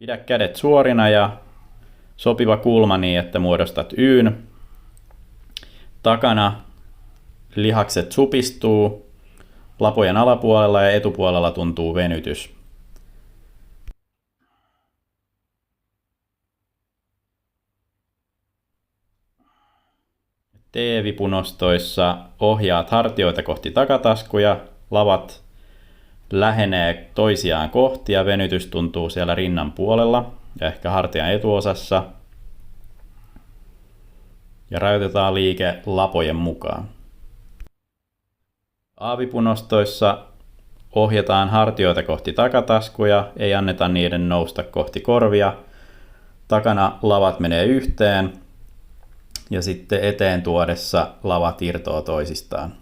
Pidä kädet suorina ja sopiva kulma niin, että muodostat Y:n. Takana lihakset supistuu, lapojen alapuolella ja etupuolella tuntuu venytys. T-vipunostoissa ohjaat hartioita kohti takataskuja, lavat lähenee toisiaan kohti ja venytys tuntuu siellä rinnan puolella ja ehkä hartian etuosassa. Ja rajoitetaan liike lapojen mukaan. A-vipunostoissa ohjataan hartioita kohti takataskuja, ei anneta niiden nousta kohti korvia. Takana lavat menee yhteen ja sitten eteen tuodessa lavat irtoaa toisistaan.